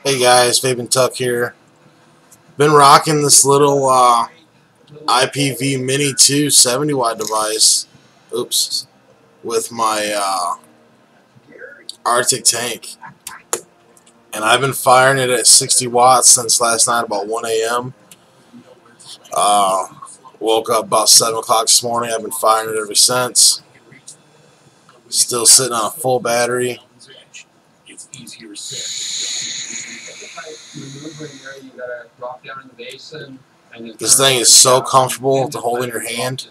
Hey guys, Vaping Tuck here. Been rocking this little IPV Mini 2 70-watt device. Oops. With my Arctic tank. And I've been firing it at 60 watts since last night about 1 a.m. Woke up about 7 o'clock this morning. I've been firing it ever since. Still sitting on a full battery. This thing is so comfortable to hold in your hand.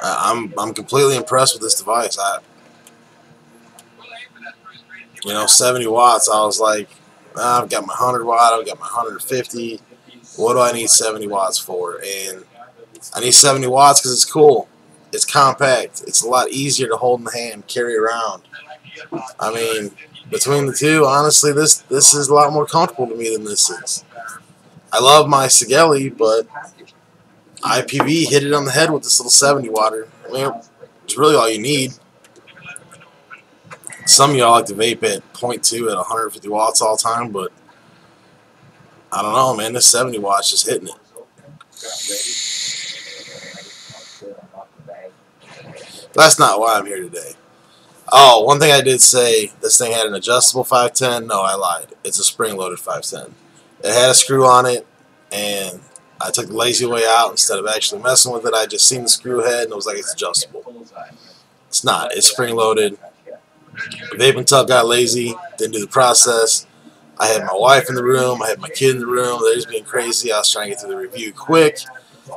I'm completely impressed with this device. 70 watts. I was like, I've got my 100 watt. I've got my 150. What do I need 70 watts for? And I need 70 watts because it's cool. It's compact. It's a lot easier to hold in the hand, carry around. I mean, between the two, honestly, this is a lot more comfortable to me than this is. I love my Sigelei, but IPV hit it on the head with this little 70 watter. I mean, it's really all you need. Some of y'all like to vape at 0.2 at 150 watts all the time, but I don't know, man. This 70 watts just hitting it. That's not why I'm here today. Oh, one thing I did say, this thing had an adjustable 510. No, I lied. It's a spring-loaded 510. It had a screw on it, and I took the lazy way out. Instead of actually messing with it, I just seen the screw head, and it was like, it's adjustable. It's not. It's spring-loaded. Vaping Tuck got lazy, didn't do the process. I had my wife in the room. I had my kid in the room. They're just being crazy. I was trying to get through the review quick.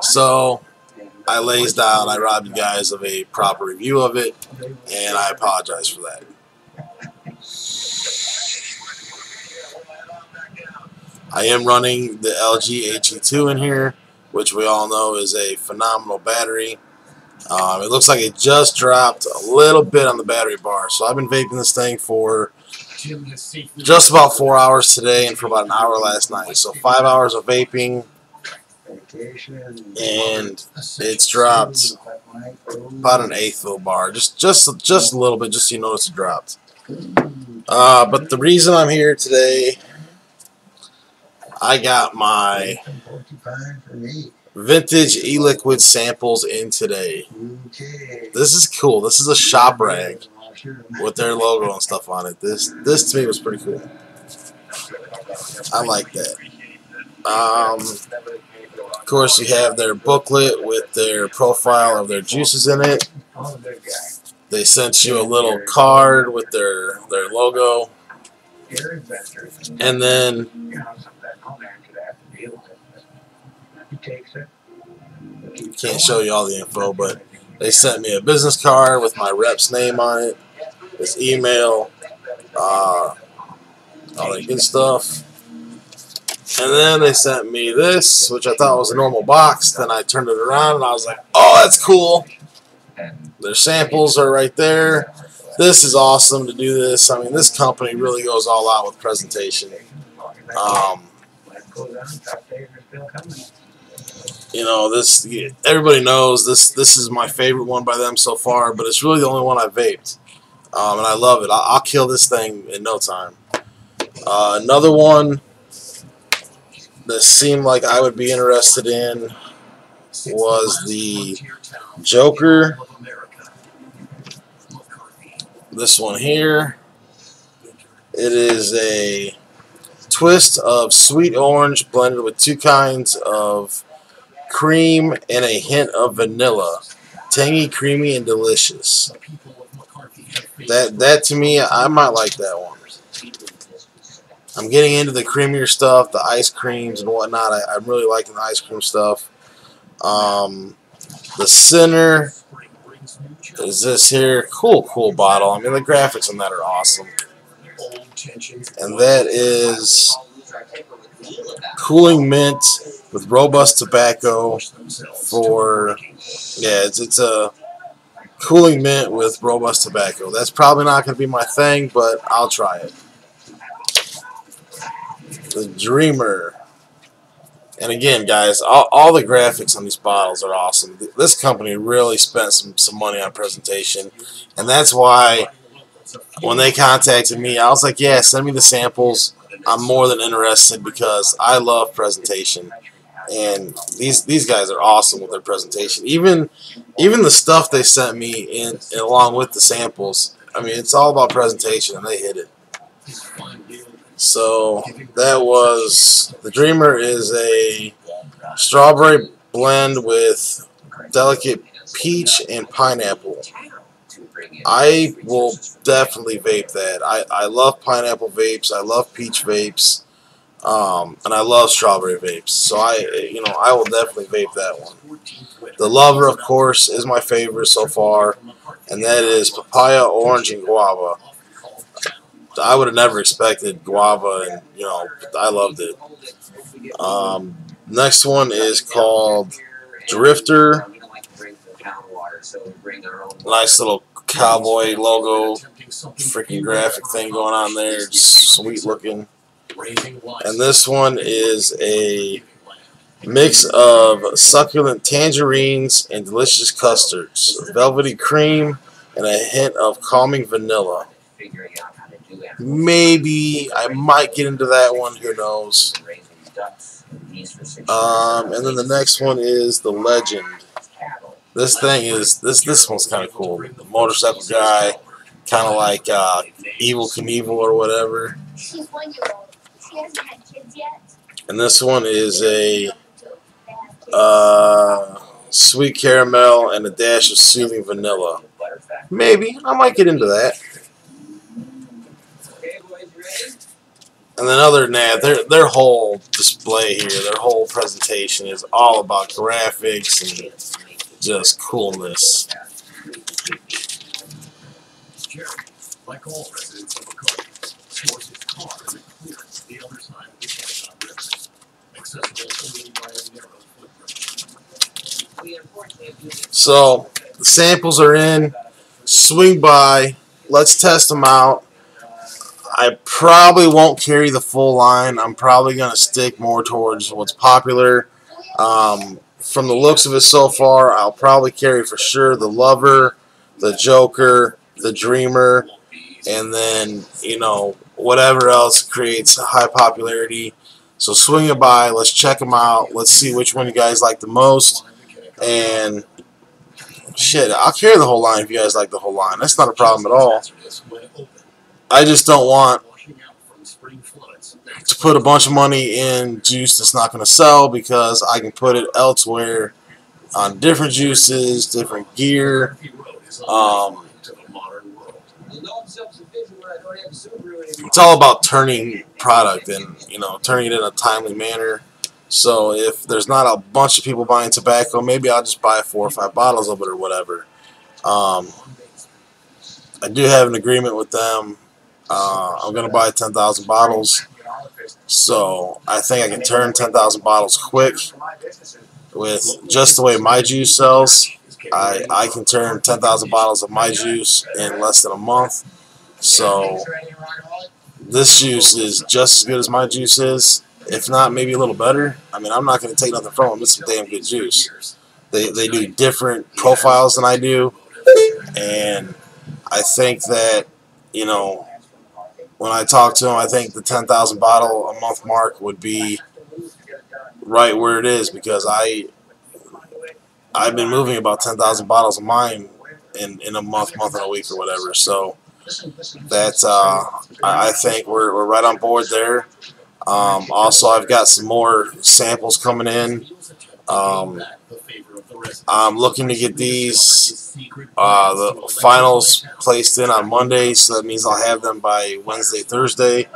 So I lazed out. I robbed you guys of a proper review of it, and I apologize for that. I am running the LG HE2 in here, which we all know is a phenomenal battery. It looks like it just dropped a little bit on the battery bar. So I've been vaping this thing for just about 4 hours today and for about an hour last night. So 5 hours of vaping, and it's dropped about an eighth of a bar, just a little bit, just so you notice it dropped. But the reason I'm here today, I got my vintage e-liquid samples in today. This is cool. This is a shop rag with their logo and stuff on it. This to me was pretty cool. I like that. Of course, you have their booklet with their profile of their juices in it. They sent you a little card with their logo. And then can't show you all the info, but they sent me a business card with my rep's name on it, his email, all that good stuff. And then they sent me this, which I thought was a normal box. Then I turned it around and I was like, oh, that's cool. Their samples are right there. This is awesome to do this. I mean, this company really goes all out with presentation. Everybody knows this is my favorite one by them so far, but it's really the only one I've vaped. And I love it. I'll kill this thing in no time. Another one that seemed like I would be interested in was the Joker. This one here. It is a twist of sweet orange blended with two kinds of cream and a hint of vanilla. Tangy, creamy, and delicious. That to me, I might like that one. I'm getting into the creamier stuff, the ice creams and whatnot. I'm really liking the ice cream stuff. The center is this here. Cool bottle. I mean, the graphics on that are awesome. And that is Cooling Mint with Robust Tobacco for, it's a Cooling Mint with Robust Tobacco. That's probably not going to be my thing, but I'll try it. The Dreamer. And again, guys, all the graphics on these bottles are awesome. This company really spent some money on presentation, and that's why when they contacted me, I was like, yeah, send me the samples. I'm more than interested because I love presentation. And these guys are awesome with their presentation. Even the stuff they sent me in along with the samples. I mean, it's all about presentation, and they hit it. So that was the Dreamer is a strawberry blend with delicate peach and pineapple. I will definitely vape that. I love pineapple vapes. I love peach vapes. And I love strawberry vapes, so I will definitely vape that one. The Lover, of course, is my favorite so far, and that is papaya, orange, and guava. I would have never expected guava, and I loved it. Next one is called Drifter. Nice little cowboy logo, freaking graphic thing going on there. Just sweet looking. And this one is a mix of succulent tangerines and delicious custards, velvety cream, and a hint of calming vanilla. Maybe I might get into that one. Who knows? And then the next one is the Legend. This thing is this one's kind of cool. The motorcycle guy, kind of like Evel Knievel or whatever. And this one is a sweet caramel and a dash of soothing vanilla. Maybe I might get into that. And then other than that, their whole display here, their whole presentation is all about graphics and just coolness. Like all residents of McCarty, stores his car in the clearance the other side of the Kennesaw River, accessible only by a narrow footbridge. So the samples are in. Swing by. Let's test them out. I probably won't carry the full line. I'm probably going to stick more towards what's popular. From the looks of it so far, I'll probably carry for sure the Lover, the Joker, the Dreamer, and then, whatever else creates high popularity. So swing it by. Let's check them out. Let's see which one you guys like the most. And shit, I'll carry the whole line if you guys like the whole line. That's not a problem at all. I just don't want to put a bunch of money in juice that's not going to sell, because I can put it elsewhere on different juices, different gear. It's all about turning product and turning it in a timely manner. So if there's not a bunch of people buying tobacco, maybe I'll just buy 4 or 5 bottles of it or whatever. I do have an agreement with them. I'm going to buy 10,000 bottles. So I think I can turn 10,000 bottles quick with just the way my juice sells. I can turn 10,000 bottles of my juice in less than a month. So this juice is just as good as my juice is, if not maybe a little better. I mean, I'm not going to take nothing from them. It's some damn good juice. They do different profiles than I do, and I think that, when I talk to them, I think the 10,000 bottle a month mark would be right where it is, because I've been moving about 10,000 bottles of mine in a month and a week or whatever. So that's I think we're right on board there. Also, I've got some more samples coming in. I'm looking to get these the finals placed in on Monday, so that means I'll have them by Wednesday, Thursday.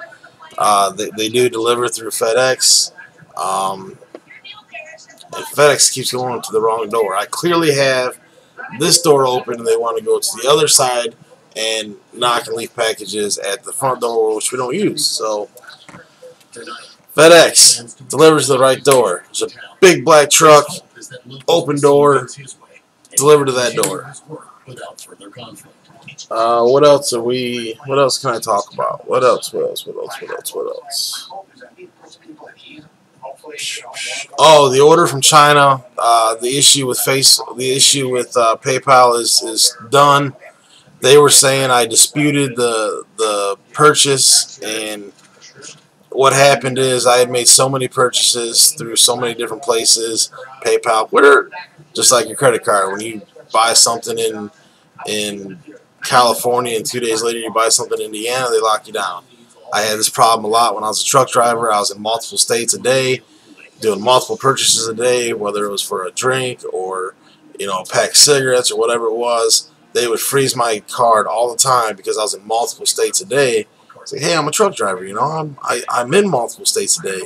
They do deliver through FedEx. And FedEx keeps going to the wrong door. I clearly have this door open, and they want to go to the other side and knock and leave packages at the front door, which we don't use. So FedEx delivers to the right door. There's a big black truck, open door, deliver to that door. What else are we? What else can I talk about? What else? Oh, the order from China. The issue with PayPal is done. they were saying I disputed the purchase, and what happened is I had made so many purchases through so many different places, PayPal, Twitter, just like your credit card. When you buy something in California and 2 days later you buy something in Indiana, they lock you down. I had this problem a lot when I was a truck driver. I was in multiple states a day, doing multiple purchases a day, whether it was for a drink or, you know, a pack of cigarettes or whatever it was. They would freeze my card all the time because I was in multiple states a day. Say, hey, I'm a truck driver, you know, I'm in multiple states a day.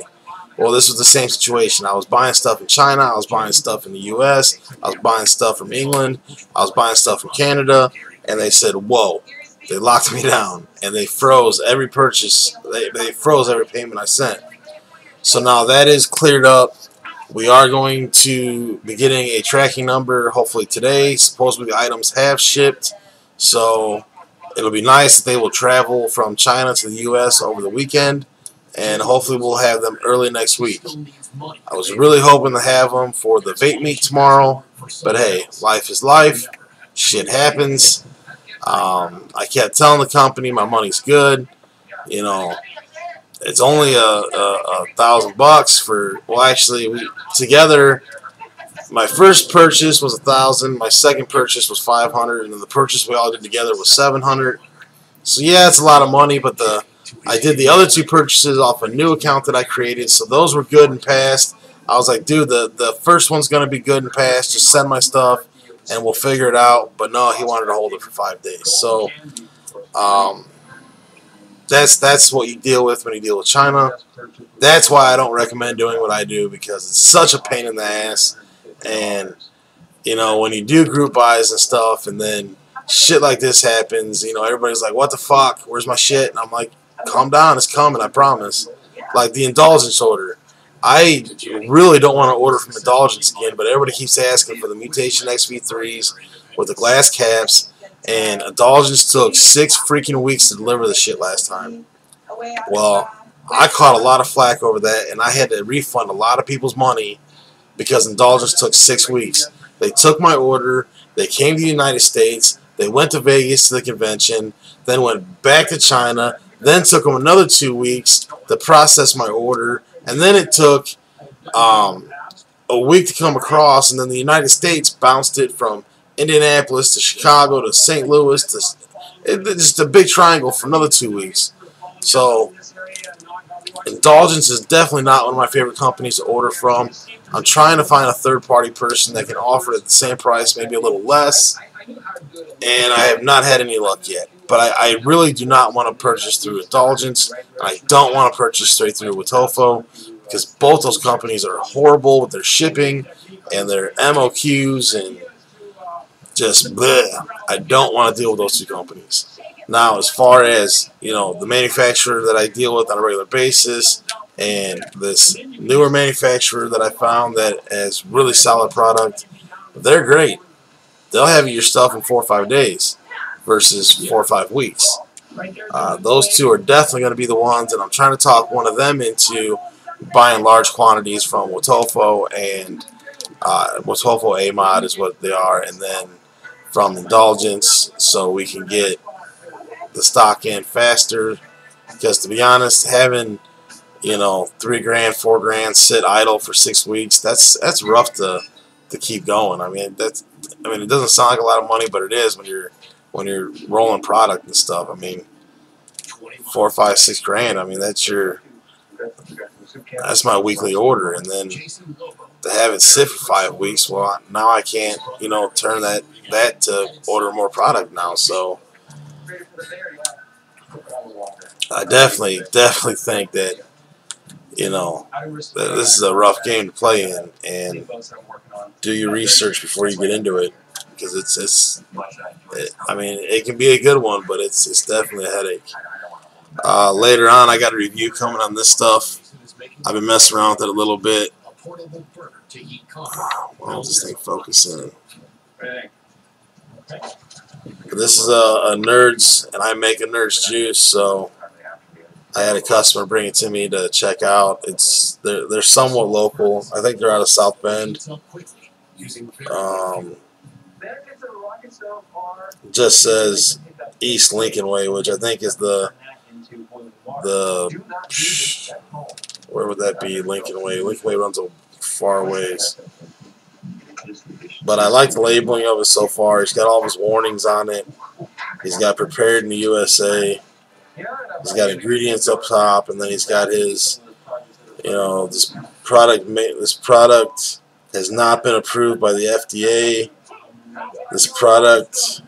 Well, this was the same situation. I was buying stuff in China, I was buying stuff in the U.S., I was buying stuff from England, I was buying stuff from Canada, and they said, whoa. They locked me down, and they froze every purchase. They froze every payment I sent. So now that is cleared up. We are going to be getting a tracking number hopefully today. Supposedly the items have shipped, so it'll be nice that they will travel from China to the U.S. over the weekend, and hopefully we'll have them early next week. I was really hoping to have them for the vape meet tomorrow, but hey, life is life. Shit happens. I kept telling the company my money's good. You know, it's only $1,000 for. Well, actually, together. My first purchase was $1,000. My second purchase was $500, and then the purchase we all did together was $700. So yeah, it's a lot of money, but I did the other two purchases off a new account that I created, so those were good and passed. I was like, dude, the first one's gonna be good and passed. Just send my stuff, and we'll figure it out. But no, he wanted to hold it for 5 days. So that's what you deal with when you deal with China. That's why I don't recommend doing what I do, because it's such a pain in the ass. And you know, when you do group buys and stuff, and then shit like this happens, you know, everybody's like, what the fuck? Where's my shit? And I'm like, calm down, it's coming, I promise. Like the indulgence order. I really don't want to order from Indulgence again, but everybody keeps asking for the Mutation XV3s with the glass caps, and Indulgence took 6 freaking weeks to deliver the shit last time. Well, I caught a lot of flack over that, and I had to refund a lot of people's money because Indulgence took 6 weeks. They took my order, they came to the United States, they went to Vegas to the convention, then went back to China, then took them another 2 weeks to process my order, and then it took a week to come across, and then the United States bounced it from Indianapolis to Chicago to St. Louis to just a big triangle for another 2 weeks. So Indulgence is definitely not one of my favorite companies to order from. I'm trying to find a third-party person that can offer it at the same price, maybe a little less, and I have not had any luck yet. But I really do not want to purchase through Indulgence. I don't want to purchase straight through Wotofo, because both those companies are horrible with their shipping and their MOQs, and just bleh. I don't want to deal with those two companies. Now, as far as, you know, the manufacturer that I deal with on a regular basis, and this newer manufacturer that I found that has really solid product, they're great. They'll have your stuff in 4 or 5 days versus 4 or 5 weeks. Those two are definitely going to be the ones, and I'm trying to talk one of them into buying large quantities from Wotofo, and Wotofo A-Mod is what they are, and then from Indulgence, so we can get the stock in faster. Because to be honest, having, you know, $3 grand, $4 grand sit idle for 6 weeks, that's rough to keep going. I mean, it doesn't sound like a lot of money, but it is when you're rolling product and stuff. I mean, 4, 5, 6 grand. I mean, that's my weekly order, and then to have it sit for 5 weeks, well, now I can't, you know, turn that to order more product now. So I definitely think that, you know, that this is a rough game to play in, and do your research before you get into it, because I mean, it can be a good one, but it's definitely a headache. Later on, I got a review coming on this stuff. I've been messing around with it a little bit. Why don't this thing focus in? This is a Nerds, and I make a Nerds juice, so I had a customer bring it to me to check out. They're somewhat local. I think they're out of South Bend. just says East Lincoln Way, which I think is the where would that be? Lincoln Way. Lincoln Way runs a far ways. But I like the labeling of it so far. He's got all of his warnings on it. He's got prepared in the USA. He's got ingredients up top, and then he's got his, this product has not been approved by the FDA. This product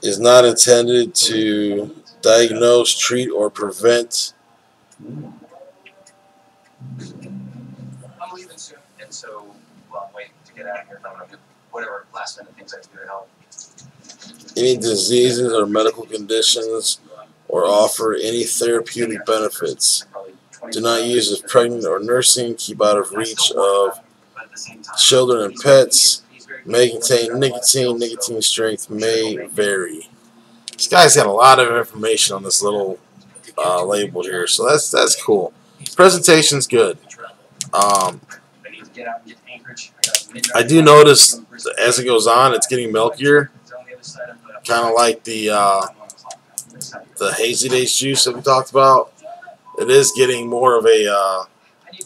is not intended to diagnose, treat, or prevent any diseases or medical conditions, or offer any therapeutic benefits. Do not use as pregnant or nursing. Keep out of reach of children and pets. May contain nicotine. Nicotine strength may vary. This guy's got a lot of information on this little label here, so that's cool. Presentation's good. I do notice as it goes on, it's getting milkier, kind of like the Hazy Days juice that we talked about. It is getting more of a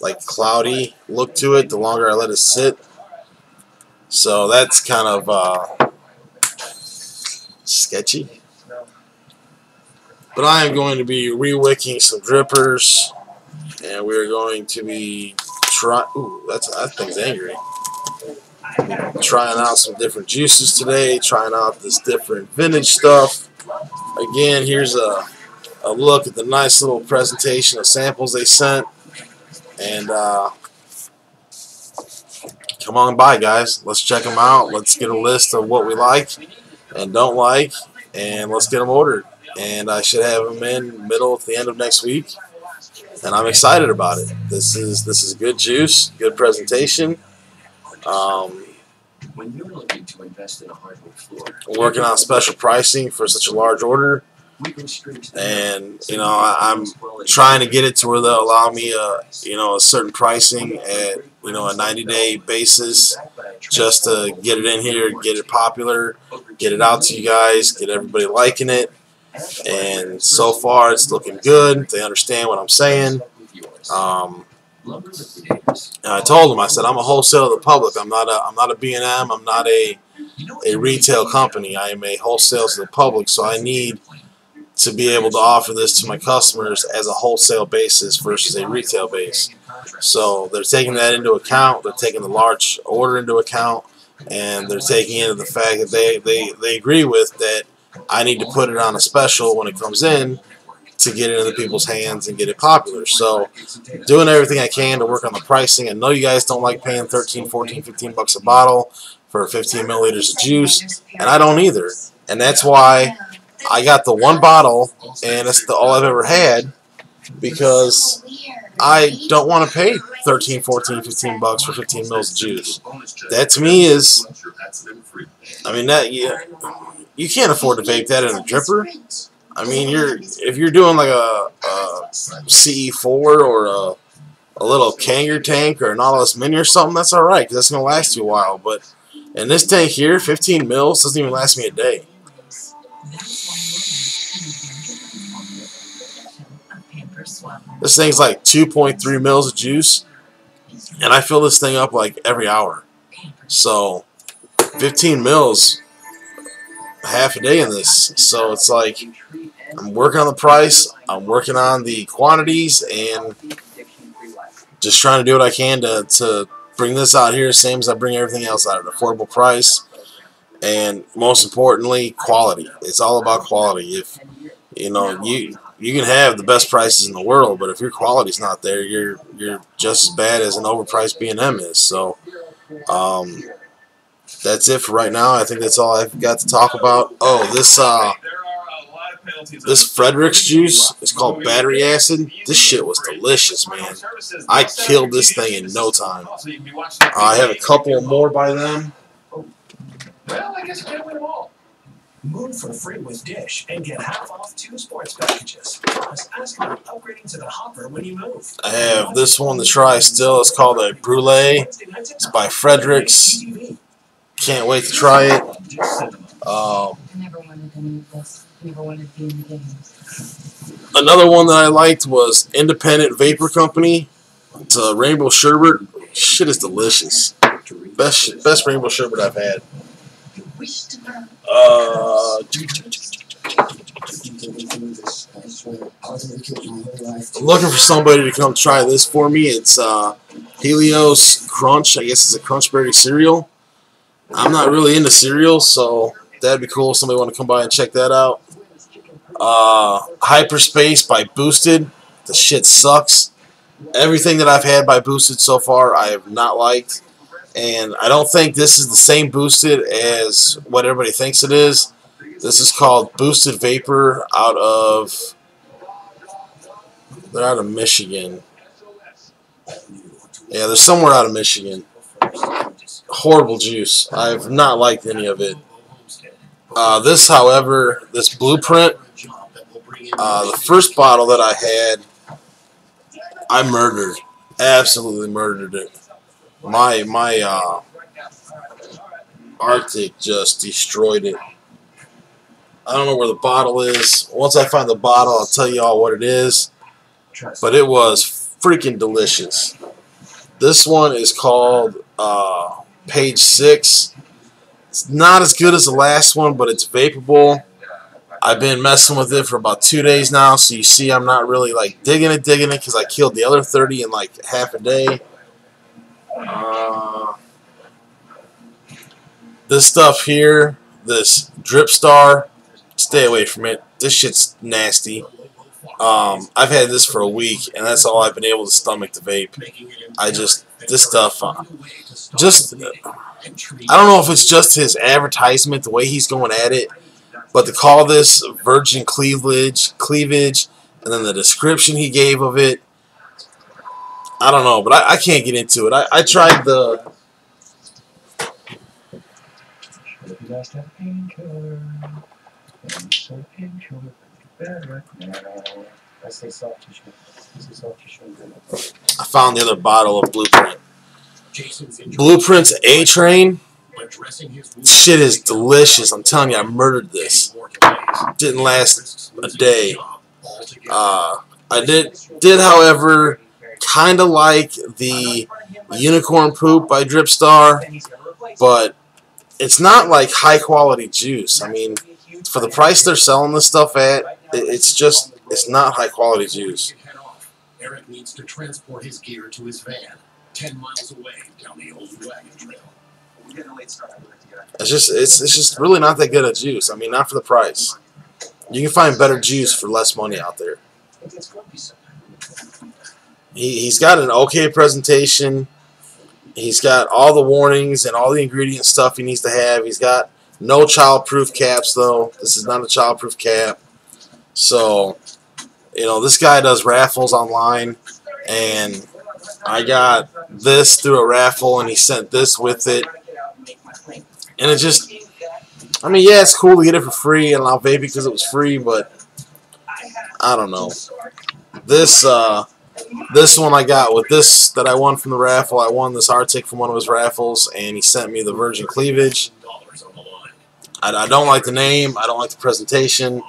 like cloudy look to it the longer I let it sit. So that's kind of sketchy. But I am going to be re-wicking some drippers, and we're going to be ooh, that thing's angry. Trying out some different juices today, trying out this different vintage stuff. Again, here's a look at the nice little presentation of samples they sent. And come on by, guys. Let's check them out. Let's get a list of what we like and don't like, and let's get them ordered. And I should have them in middle to the end of next week. And I'm excited about it. This is good juice, good presentation. When you're looking to invest in a hardwood floor, working on special pricing for such a large order, and I'm trying to get it to where they'll allow me a certain pricing at a 90-day basis, just to get it in here, get it popular, get it out to you guys, get everybody liking it. And so far it's looking good. They understand what I'm saying. And I told them, I said, I'm a wholesaler to the public. I'm not a B&M. I'm not a retail company. I am a wholesale to the public, so I need to be able to offer this to my customers as a wholesale basis versus a retail base. So they're taking that into account. They're taking the large order into account, and they're taking into the fact that they agree with that I need to put it on a special when it comes in to get it into people's hands and get it popular. So doing everything I can to work on the pricing. I know you guys don't like paying 13, 14, 15 bucks a bottle for 15 milliliters of juice, and I don't either. And that's why I got the one bottle, and it's all I've ever had, because I don't want to pay 13, 14, 15 bucks for 15 mils of juice. That to me is, you can't afford to vape that in a dripper. I mean, if you're doing like a CE4 or a little Kanger tank or an Nautilus Mini or something, that's all right, because that's going to last you a while. But in this tank here, 15 mils doesn't even last me a day. This thing's like 2.3 mils of juice, and I fill this thing up like every hour. So 15 mils, half a day in this. So it's like I'm working on the price, I'm working on the quantities, and just trying to do what I can to bring this out here, same as I bring everything else out at an affordable price, and most importantly, quality. It's all about quality. If you can have the best prices in the world, but if your quality's not there, you're just as bad as an overpriced B&M is. So that's it for right now. I think that's all I've got to talk about. Oh, this Frederick's juice is called battery acid. This shit was delicious, man. I killed this thing in no time. I have a couple more by them. well, I guess you can't win them all. Move for free with Dish and get half off 2 sports packages. Plus, ask about upgrading to the Hopper when you move. I have this one to try still. It's called a Brulee. It's by Frederick's. Can't wait to try it. I never wanted any of this. Never wanted to be in the games. Another one that I liked was Independent Vapor Company. It's a rainbow sherbet. Shit is delicious. Best rainbow sherbet I've had. I'm looking for somebody to come try this for me. It's Helios Crunch. I guess it's a Crunchberry cereal. I'm not really into cereals, so that'd be cool if somebody want to come by and check that out. Hyperspace by Boosted. The shit sucks. Everything that I've had by Boosted so far, I have not liked. And I don't think this is the same Boosted as what everybody thinks it is. This is called Boosted Vapor they're out of Michigan. Yeah, they're somewhere out of Michigan. Horrible juice. I've not liked any of it. This, however, this Blueprint, the first bottle that I had, I murdered. Absolutely murdered it. My Arctic just destroyed it. I don't know where the bottle is. Once I find the bottle, I'll tell you all what it is. But it was freaking delicious. This one is called Page 6. It's not as good as the last one, but it's vapable. I've been messing with it for about 2 days now, so you see I'm not really like digging it because I killed the other 30 in like half a day. This stuff here, this Drip Star, stay away from it. This shit's nasty. I've had this for a week, and that's all I've been able to stomach to vape. This stuff, I don't know if it's just his advertisement, the way he's going at it, but to call this virgin cleavage, and then the description he gave of it, I don't know, but I can't get into it. I tried the... I found the other bottle of Blueprint. Blueprint's A-Train. Shit is delicious. I'm telling you, I murdered this. Didn't last a day. I did, however, kind of like the Unicorn Poop by Drip Star, but it's not like high quality juice. I mean, for the price they're selling this stuff at, it's not high quality juice. Eric needs to transport his gear to his van, 10 miles away down the old wagon trail. It's just really not that good a juice. I mean, not for the price. You can find better juice for less money out there. He's got an okay presentation. He's got all the warnings and all the ingredient stuff he needs to have. He's got no childproof caps, though. This is not a childproof cap. So, you know, this guy does raffles online, and I got this through a raffle, and he sent this with it. And it just, I mean, yeah, it's cool to get it for free, and I'll vape it because it was free, but I don't know. This one I got with this that I won from the raffle. I won this Arctic from one of his raffles, and he sent me the Virgin Cleavage. I don't like the name. I don't like the presentation.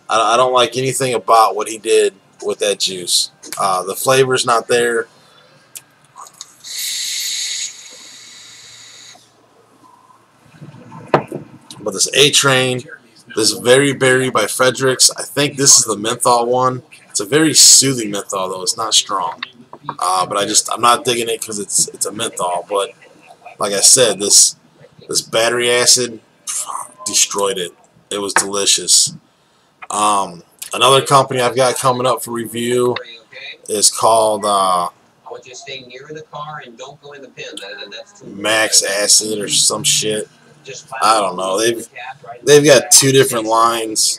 I don't like anything about what he did with that juice. The flavor's not there. But this A-Train, this Very Berry by Fredericks, I think this is the menthol one. It's a very soothing menthol, though. It's not strong. But I'm not digging it because it's a menthol. But like I said, this battery acid destroyed it. It was delicious. Another company I've got coming up for review is called Max Acid or some shit. I don't know. They've got two different lines.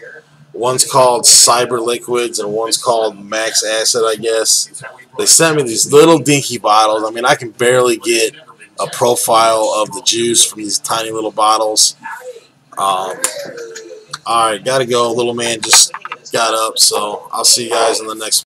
One's called Cyber Liquids and one's called Max Acid, I guess. They sent me these little dinky bottles. I mean, I can barely get a profile of the juice from these tiny little bottles. Alright, gotta go. Little man just got up, so I'll see you guys in the next